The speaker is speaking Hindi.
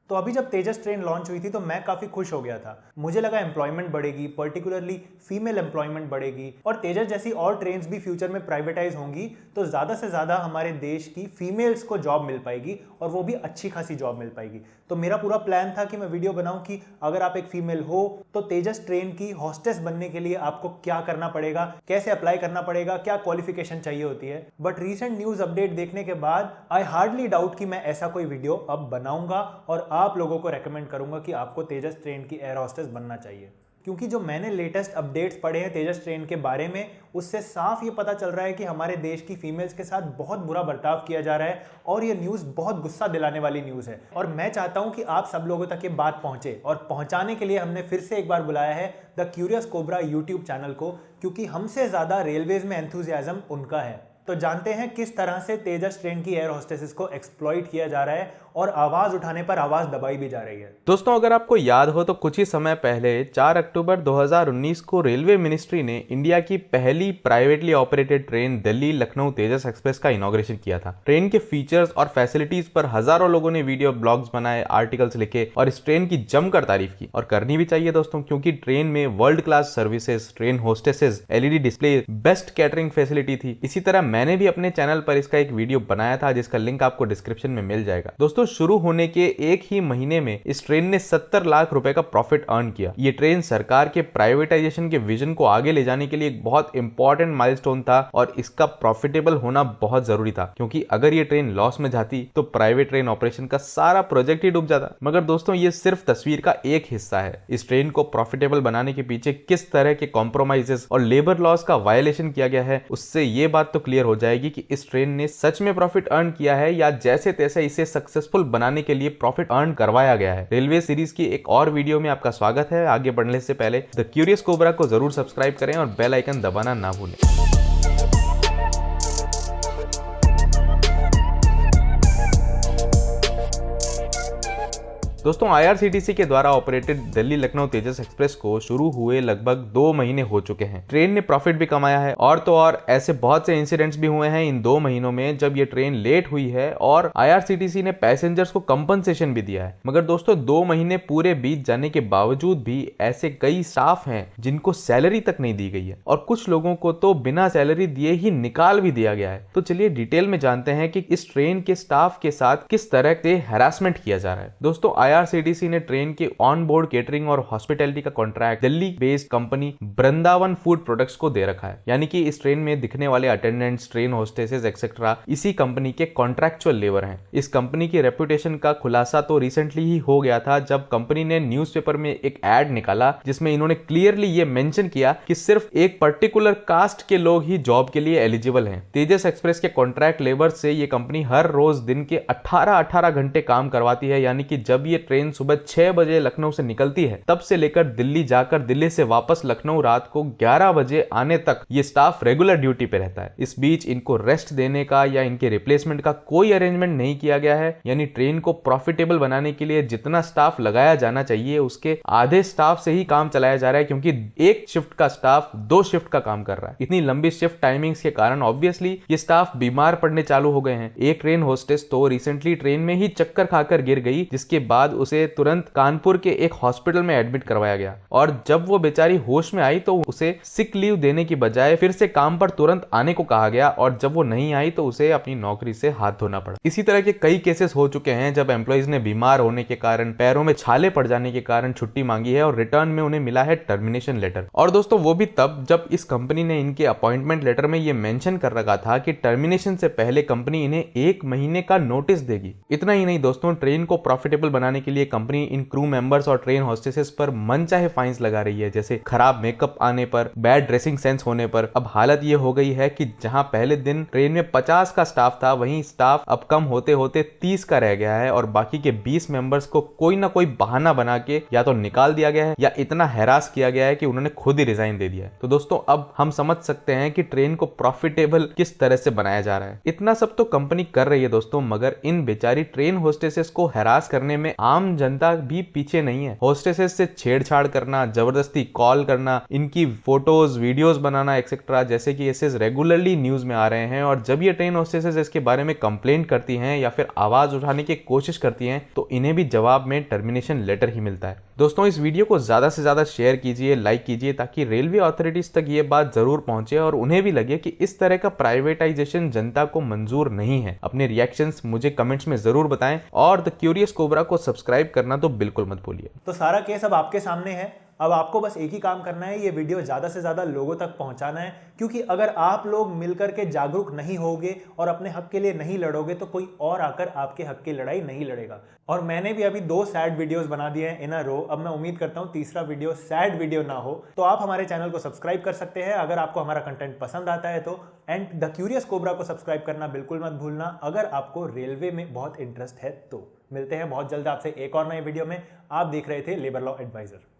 तो अभी जब तेजस ट्रेन लॉन्च हुई थी तो मैं काफ़ी खुश हो गया था। मुझे लगा एम्प्लॉयमेंट बढ़ेगी, पर्टिकुलरली फीमेल एम्प्लॉयमेंट बढ़ेगी और तेजस जैसी और ट्रेन्स भी फ्यूचर में प्राइवेटाइज होंगी तो ज़्यादा से ज़्यादा हमारे देश की फीमेल्स को जॉब मिल पाएगी और वो भी अच्छी खासी जॉब मिल पाएगी। तो मेरा पूरा प्लान था कि मैं वीडियो बनाऊं कि अगर आप एक फीमेल हो तो तेजस ट्रेन की हॉस्टेस बनने के लिए आपको क्या करना पड़ेगा, कैसे अप्लाई करना पड़ेगा, क्या क्वालिफिकेशन चाहिए होती है। बट रीसेंट न्यूज़ अपडेट देखने के बाद आई हार्डली डाउट कि मैं ऐसा कोई वीडियो अब बनाऊंगा और आप लोगों को रेकमेंड करूंगा कि आपको तेजस ट्रेन की एयर हॉस्टेस बनना चाहिए। क्योंकि जो मैंने लेटेस्ट अपडेट्स पढ़े हैं तेजस ट्रेन के बारे में, उससे साफ ये पता चल रहा है कि हमारे देश की फीमेल्स के साथ बहुत बुरा बर्ताव किया जा रहा है और ये न्यूज़ बहुत गुस्सा दिलाने वाली न्यूज़ है। और मैं चाहता हूं कि आप सब लोगों तक ये बात पहुंचे और पहुंचाने के लिए हमने फिर से एक बार बुलाया है the curious cobra YouTube channel को, क्योंकि हमसे ज़्यादा रेलवेज में एंथुजियाज्म उनका है। तो जानते हैं किस तरह से तेजस ट्रेन की एयर होस्टेसेस को एक्सप्लॉइट किया जा रहा है और आवाज उठाने पर आवाज दबाई भी जा रही है। दोस्तों, अगर आपको याद हो तो कुछ ही समय पहले 4 अक्टूबर 2019 को रेलवे मिनिस्ट्री ने इंडिया की पहली privately operated train Delhi Lucknow Tejas Express का इनॉग्रेशन किया था। ट्रेन के फीचर्स और फैसिलिटीज पर हजारों लोगों ने वीडियो ब्लॉग्स बनाए, आर्टिकल्स लिखे और इस ट्रेन की जमकर तारीफ की। और करनी भी चाहिए दोस्तों, क्योंकि ट्रेन में world class services, train hostesses, LED display, best catering facility थी। इसी तरह मैंने भी अपने चैनल पर इसका एक वीडियो बनाया था जिसका लिंक आपको डिस्क्रिप्शन में मिल जाएगा। दोस्तों, शुरू होने के एक ही महीने में इस ट्रेन ने 70 लाख रुपए का प्रॉफिट अर्न किया। ये ट्रेन सरकार के प्राइवेटाइजेशन के विजन को आगे ले जाने के लिए एक बहुत इंपॉर्टेंट माइलस्टोन था और इसका प्रॉफिटेबल होना बहुत जरूरी था, क्योंकि अगर ये ट्रेन लॉस में जाती तो प्राइवेट ट्रेन ऑपरेशन का सारा प्रोजेक्ट ही डूब जाता। मगर दोस्तों, ये सिर्फ तस्वीर का एक हिस्सा है। इस ट्रेन को प्रॉफिटेबल बनाने के पीछे किस तरह के कॉम्प्रोमाइजेस और लेबर लॉस का वायलेशन किया गया है, उससे ये बात तो क्लियर हो जाएगी कि इस ट्रेन ने सच में प्रॉफिट अर्न किया है या जैसे तैसे इसे सक्सेसफुल बनाने के लिए प्रॉफिट अर्न करवाया गया है। रेलवे सीरीज की एक और वीडियो में आपका स्वागत है। आगे बढ़ने से पहले द क्यूरियस कोबरा को जरूर सब्सक्राइब करें और बेल आइकन दबाना ना भूलें। दोस्तों, आईआरसीटीसी के द्वारा ऑपरेटेड दिल्ली लखनऊ तेजस एक्सप्रेस को शुरू हुए लगभग 2 महीने हो चुके हैं। ट्रेन ने प्रॉफिट भी कमाया है और तो और ऐसे बहुत से इंसिडेंट्स भी हुए हैं इन 2 महीनों में जब ये ट्रेन लेट हुई है और आईआरसीटीसी ने पैसेंजर्स को कंपनसेशन भी दिया है। मगर दोस्तों, 2 महीने पूरे बीत जाने के बावजूद भी ऐसे कई स्टाफ हैं जिनको सैलरी तक नहीं दी गई है और कुछ लोगों को तो बिना सैलरी दिए ही निकाल भी दिया गया है। तो चलिए डिटेल में जानते हैं कि इस ट्रेन के स्टाफ के साथ किस तरह से हैरासमेंट किया जा रहा है। दोस्तों, आईआरसीटीसी ने ट्रेन के ऑन बोर्ड केटरिंग और हॉस्पिटैलिटी का contract Delhi based company Vrindavan food products को दे रखा है। यानी कि इस ट्रेन में दिखने वाले अटेंडेंट्स, ट्रेन होस्टेसेस एक्सेट्रा इसी कंपनी के कॉन्ट्रैक्चुअल लेबर हैं। इस कंपनी की रेपुटेशन का खुलासा तो रिसेंटली ही हो गया था जब कंपनी ने न्यूज़पेपर में एक एड निकाला जिसमें इन्होंने क्लियरली ये मेंशन किया कि सिर्फ एक पर्टिकुलर कास्ट के लोग ही जॉब के लिए एलिजिबल हैं। तेजस एक्सप्रेस के कॉन्ट्रैक्ट लेबर से ये कंपनी हर रोज दिन के 18 घंटे काम करवाती है। यानी कि जब ये ट्रेन सुबह 6 बजे लखनऊ से निकलती है तब से लेकर दिल्ली जाकर दिल्ली से वापस लखनऊ रात को 11 बजे आने तक ये स्टाफ रेगुलर ड्यूटी पे रहता है। इस बीच इनको रेस्ट देने का या इनके रिप्लेसमेंट का कोई अरेंजमेंट नहीं किया गया है। यानी ट्रेन को प्रॉफिटेबल बनाने के लिए जितना स्टाफ लगाया जाना चाहिए उसके आधे स्टाफ से ही काम चलाया जा रहा है, क्योंकि एक शिफ्ट का स्टाफ 2 शिफ्ट का काम कर रहा है। इतनी लंबी शिफ्ट टाइमिंग्स के कारण ऑब्वियसली ये स्टाफ बीमार पड़ने चालू हो गए हैं। एक ट्रेन होस्टेस तो रिसेंटली ट्रेन में ही चक्कर खाकर गिर गई, जिसके बाद उसे तुरंत कानपुर के एक हॉस्पिटल में एडमिट करवाया गया और जब वो बेचारी होश में आई तो उसे सिक लीव देने की बजाय फिर से काम पर तुरंत आने को कहा गया और जब वो नहीं आई तो उसे अपनी नौकरी से हाथ धोना पड़ा। इसी तरह के कई केसेस हो चुके हैं जब एम्प्लॉइज ने बीमार होने के कारण, पैरों में छाले पड़ जाने के कारण छुट्टी मांगी है और रिटर्न में उन्हें मिला है टर्मिनेशन लेटर। और दोस्तों, वो भी तब जब इस कंपनी ने इनके अपॉइंटमेंट लेटर में ये मेंशन कर रखा था कि टर्मिनेशन से पहले कंपनी इन्हें 1 महीने का नोटिस देगी। इतना ही नहीं दोस्तों, ट्रेन को प्रॉफिटेबल बनाने के लिए कंपनी इन क्रू मेंबर्स और ट्रेन हॉस्टेसेस पर मनचाहे फाइन्स लगा रही है, जैसे खराब मेकअप आने पर, बैड ड्रेसिंग सेंस होने पर। अब हालत ये हो गई है कि जहां पहले दिन ट्रेन में 50 का स्टाफ था, वहीं स्टाफ अब कम होते होते 30 का रह गया है और बाकी के 20 मेंबर्स को कोई ना कोई बहाना बना के या तो निकाल दिया गया है या इतना हैरास किया गया है कि उन्होंने खुद ही रिजाइन दे दिया है। तो दोस्तों, अब हम समझ सकते हैं कि ट्रेन को प्रॉफिटेबल किस तरह से बनाया जा रहा है। इतना सब तो कंपनी कर रही है दोस्तों, मगर इन बेचारी ट्रेन होस्टेसेस को हैरास करने में आम जनता भी पीछे नहीं है। होस्टेसेस से छेड़छाड़ करना, जबरदस्ती कॉल करना, इनकी फोटोज वीडियोस बनाना एक्सेट्रा जैसे केसेस रेगुलरली न्यूज में आ रहे हैं। और जब ये ट्रेन होस्टेसेस इसके बारे में कंप्लेंट करती हैं या फिर आवाज उठाने की कोशिश करती हैं तो इन्हें भी जवाब में टर्मिनेशन लेटर ही मिलता है। दोस्तों, इस वीडियो को ज्यादा से ज्यादा शेयर कीजिए, लाइक कीजिए, ताकि रेलवे अथॉरिटीज तक ये बात जरूर पहुंचे और उन्हें भी लगे कि इस तरह का प्राइवेटाइजेशन जनता को मंजूर नहीं है। अपने रिएक्शंस मुझे कमेंट्स में जरूर बताएं और द क्यूरियस कोबरा को सब्सक्राइब करना तो बिल्कुल मत भूलिए। तो सारा केस अब आपके सामने है। अब आपको बस एक ही काम करना है, ये वीडियो ज़्यादा से ज़्यादा लोगों तक पहुंचाना है, क्योंकि अगर आप लोग मिलकर के जागरूक नहीं होगे और अपने हक के लिए नहीं लड़ोगे तो कोई और आकर आपके हक की लड़ाई नहीं लड़ेगा। और मैंने भी अभी 2 सैड वीडियोस बना दिए हैं इन अ रो। अब मैं उम्मीद करता हूँ तीसरा वीडियो सैड वीडियो ना हो। तो आप हमारे चैनल को सब्सक्राइब कर सकते हैं अगर आपको हमारा कंटेंट पसंद आता है तो। एंड द क्यूरियस कोबरा को सब्सक्राइब करना बिल्कुल मत भूलना अगर आपको रेलवे में बहुत इंटरेस्ट है तो। मिलते हैं बहुत जल्द आपसे एक और नए वीडियो में। आप देख रहे थे लेबर लॉ एडवाइजर।